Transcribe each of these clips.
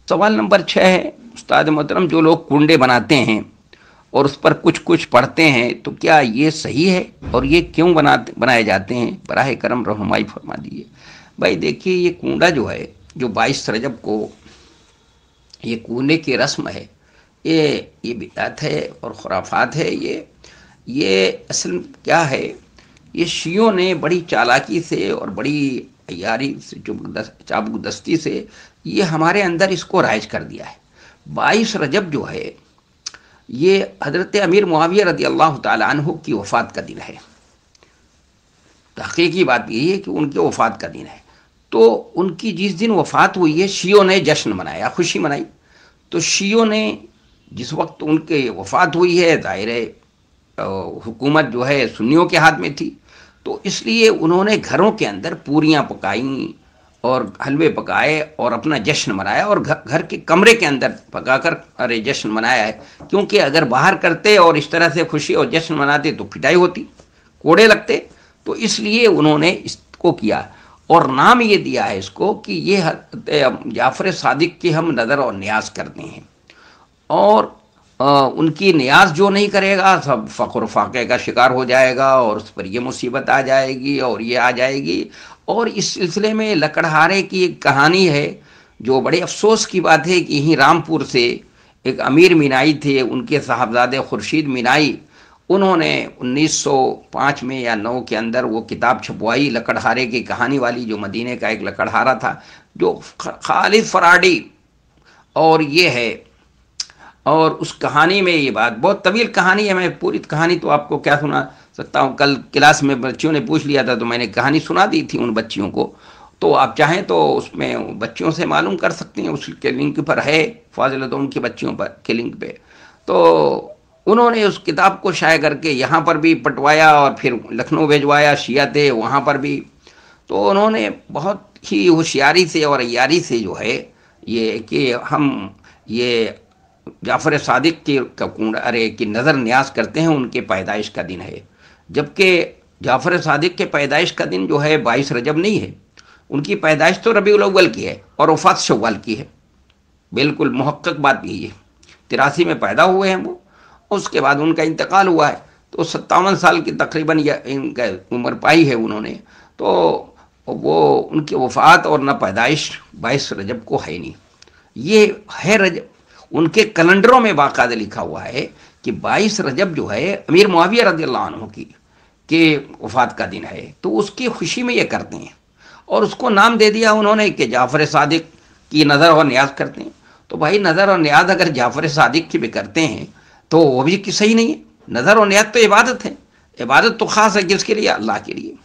सवाल नंबर 6 है उस्ताद मोहतरम, जो लोग कुंडे बनाते हैं और उस पर कुछ कुछ पढ़ते हैं तो क्या ये सही है और ये क्यों बनाए जाते हैं, बराह करम रहनुमाई फरमा दीजिए। भाई देखिए, ये कुंडा जो है, जो 22 रजब को ये कूदने की रस्म है, ये बिदात है और खुराफात है। ये असल क्या है, ये शियों ने बड़ी चालाकी से और बड़ी यारी से, चाबुकदस्ती से ये हमारे अंदर इसको राइज कर दिया है। 22 रजब जो है ये हज़रत अमीर मुआविया रज़ी अल्लाह ताला अन्हु की वफ़ात का दिन है। हकीकी बात यही है कि उनके वफ़ात का दिन है। तो उनकी जिस दिन वफ़ात हुई है, शियों ने जश्न मनाया, खुशी मनाई। तो शियों ने जिस वक्त उनके वफ़ात हुई है, ज़ाहिर है हुकूमत जो है सुन्नियों के हाथ में थी, तो इसलिए उन्होंने घरों के अंदर पूरियाँ पकाई और हलवे पकाए और अपना जश्न मनाया, और घर के कमरे के अंदर पकाकर अरे जश्न मनाया है। क्योंकि अगर बाहर करते और इस तरह से खुशी और जश्न मनाते तो पिटाई होती, कोड़े लगते। तो इसलिए उन्होंने इसको किया और नाम ये दिया है इसको कि ये जाफ़र सादिक की हम नज़र और न्याज करते हैं। और उनकी न्याज जो नहीं करेगा सब फ़क्र फाक़े का शिकार हो जाएगा और उस पर ये मुसीबत आ जाएगी और ये आ जाएगी। और इस सिलसिले में लकड़हारे की एक कहानी है जो बड़े अफसोस की बात है कि यहीं रामपुर से एक अमीर मीनाई थे, उनके साहबजादे खुर्शीद मीनाई, उन्होंने 1905 में या 9 के अंदर वो किताब छपवाई लकड़हारे की कहानी वाली, जो मदीने का एक लकड़हारा था जो खालिद फराडी और ये है। और उस कहानी में ये बात, बहुत तवील कहानी है, मैं पूरी कहानी तो आपको क्या सुना सकता हूँ। कल क्लास में बच्चियों ने पूछ लिया था तो मैंने कहानी सुना दी थी उन बच्चियों को। तो आप चाहें तो उसमें बच्चियों से मालूम कर सकती हैं, उसके लिंक पर है, फाजिल तो उनकी बच्चियों पर के लिंक पे। तो उन्होंने उस किताब को शाये करके यहाँ पर भी पटवाया और फिर लखनऊ भिजवाया, शिया थे वहाँ पर भी। तो उन्होंने बहुत ही होशियारी से और अय्यारी से जो है ये कि हम ये जाफ़र सादिक की नज़र न्याज करते हैं, उनके पैदाइश का दिन है। जबकि जाफ़र सादिक के पैदाइश का दिन जो है 22 रजब नहीं है, उनकी पैदाइश तो रबीउल अव्वल की है और वफ़ात शव्वाल की है। बिल्कुल मुहक्कक बात यही है। 83 में पैदा हुए हैं वो, उसके बाद उनका इंतकाल हुआ है। तो 57 साल की तकरीबन इनका उम्र पाई है उन्होंने। तो वो उनकी वफ़ात और न पैदाइश 22 रजब को है नहीं, ये है रजब। उनके कैलेंडरों में बाकायदा लिखा हुआ है कि 22 रजब जो है अमीर मुआविया रज़ियल्लाहु अन्हु की के वफ़ात का दिन है। तो उसकी खुशी में ये करते हैं और उसको नाम दे दिया उन्होंने कि जाफ़र सादिक की नज़र और न्याज करते हैं। तो भाई नज़र और न्याज अगर जाफ़र सादिक की भी करते हैं तो वो भी कि सही नहीं है। नज़र और न्याज तो इबादत है, इबादत तो ख़ास है किसके लिए, अल्लाह के लिए।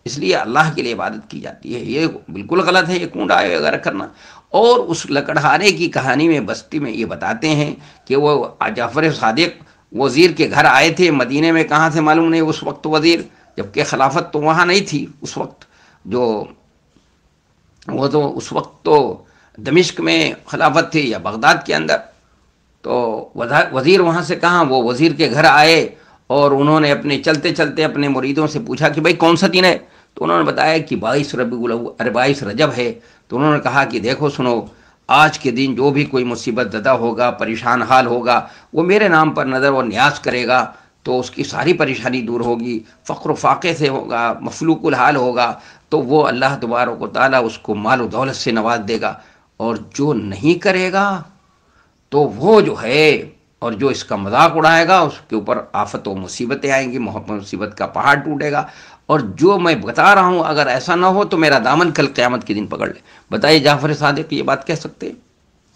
इसलिए अल्लाह के लिए इबादत की जाती है। ये बिल्कुल गलत है ये कूड़ा वगैरह करना। और उस लकड़हारे की कहानी में बस्ती में ये बताते हैं कि वो जाफ़र सादिक वज़ीर के घर आए थे मदीने में, कहाँ से मालूम नहीं उस वक्त वज़ीर, जबकि खिलाफत तो वहाँ नहीं थी उस वक्त। जो वो तो उस वक्त तो दमिश्क में खिलाफत थी या बगदाद के अंदर। तो वज़ीर वहाँ से कहाँ, वो वज़ीर के घर आए और उन्होंने अपने चलते चलते अपने मुरीदों से पूछा कि भाई कौन सा दिन है। तो उन्होंने बताया कि 22 रजब है। तो उन्होंने कहा कि देखो सुनो, आज के दिन जो भी कोई मुसीबत ज़दा होगा, परेशान हाल होगा, वो मेरे नाम पर नज़र और न्याज करेगा तो उसकी सारी परेशानी दूर होगी, फ़क्र फाक़े से होगा, मफलूकुल हाल होगा, तो वो अल्लाह तबारक व तआला उसको माल व दौलत से नवाज देगा। और जो नहीं करेगा तो वो जो है और जो इसका मजाक उड़ाएगा उसके ऊपर आफत व मुसीबतें आएंगी, मुसीबत का पहाड़ टूटेगा। और जो मैं बता रहा हूँ अगर ऐसा ना हो तो मेरा दामन कल क़यामत के दिन पकड़ ले। बताइए जाफ़र सादिक ये बात कह सकते हैं?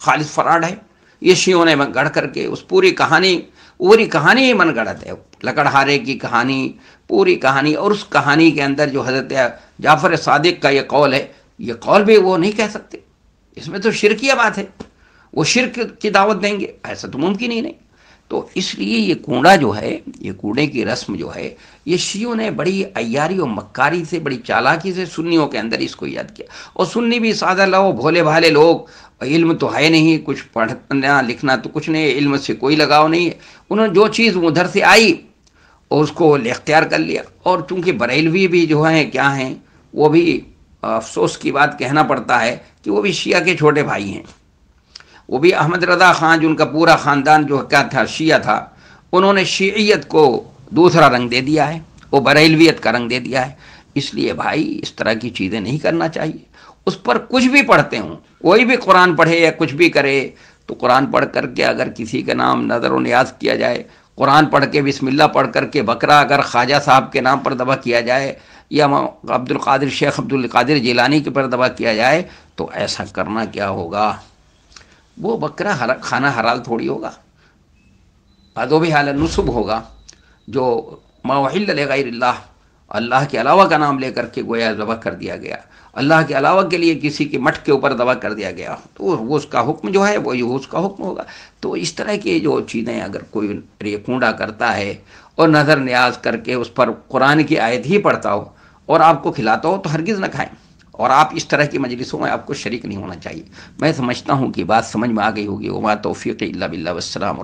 खालिद फराड है। ये शियों ने गढ़ करके उस पूरी कहानी ही मन गढ़त है, लकड़हारे की कहानी, पूरी कहानी। और उस कहानी के अंदर जो हज़रत जाफ़र सादिक का ये कौल है, ये कौल भी वो नहीं कह सकते। इसमें तो शिरकिया बात है, वो शिरक की दावत देंगे, ऐसा तो मुमकिन ही नहीं। तो इसलिए ये कूड़ा जो है, ये कूड़े की रस्म जो है, ये शियों ने बड़ी अय्यारी और मक्कारी से, बड़ी चालाकी से सुन्नियों के अंदर इसको याद किया। और सुन्नी भी सादा लोग, भोले भाले लोग, इल्म तो है नहीं, कुछ पढ़ना लिखना तो कुछ नहीं, इल्म से कोई लगाव नहीं है। उन्होंने जो चीज़ उधर से आई और उसको इख्तियार कर लिया। और चूँकि बरेलवी भी जो हैं क्या हैं, वो भी अफसोस की बात कहना पड़ता है कि वो भी शिया के छोटे भाई हैं। वो भी अहमद रज़ा ख़ान, जिनका पूरा ख़ानदान जो क्या था, शिया था, उन्होंने शीइयत को दूसरा रंग दे दिया है, वो बरेलवियत का रंग दे दिया है। इसलिए भाई इस तरह की चीज़ें नहीं करना चाहिए। उस पर कुछ भी पढ़ते हों, कोई भी कुरान पढ़े या कुछ भी करे, तो कुरान पढ़ करके अगर किसी के नाम नज़र व नियाज किया जाए, कुरान पढ़ के बिस्मिल्लाह पढ़ करके बकरा अगर ख्वाजा साहब के नाम पर दबा किया जाए या अब्दुल कादिर, शेख अब्दुल कादिर जिलानी के पर दबा किया जाए, तो ऐसा करना क्या होगा? वो बकरा खाना हलाल थोड़ी होगा, अदो भी हाल नुसब होगा, जो माहिल गैरिल्लाह, अल्लाह के अलावा का नाम लेकर के गोया दबा कर दिया गया, अल्लाह के अलावा के लिए किसी के मठ के ऊपर दबा कर दिया गया, तो वो उसका हुक्म जो है वही उसका हुक्म होगा। तो इस तरह की जो चीज़ें अगर कोई रेकूड़ा करता है और नज़र न्याज करके उस पर कुरान की आयत ही पढ़ता हो और आपको खिलाता हो, तो हरगिज़ न खाएं। और आप इस तरह की मजलिसों में आपको शरीक नहीं होना चाहिए। मैं समझता हूँ कि बात समझ में आ गई होगी। वमा तौफीक़ी इल्ला बिल्लाह, वस्सलाम।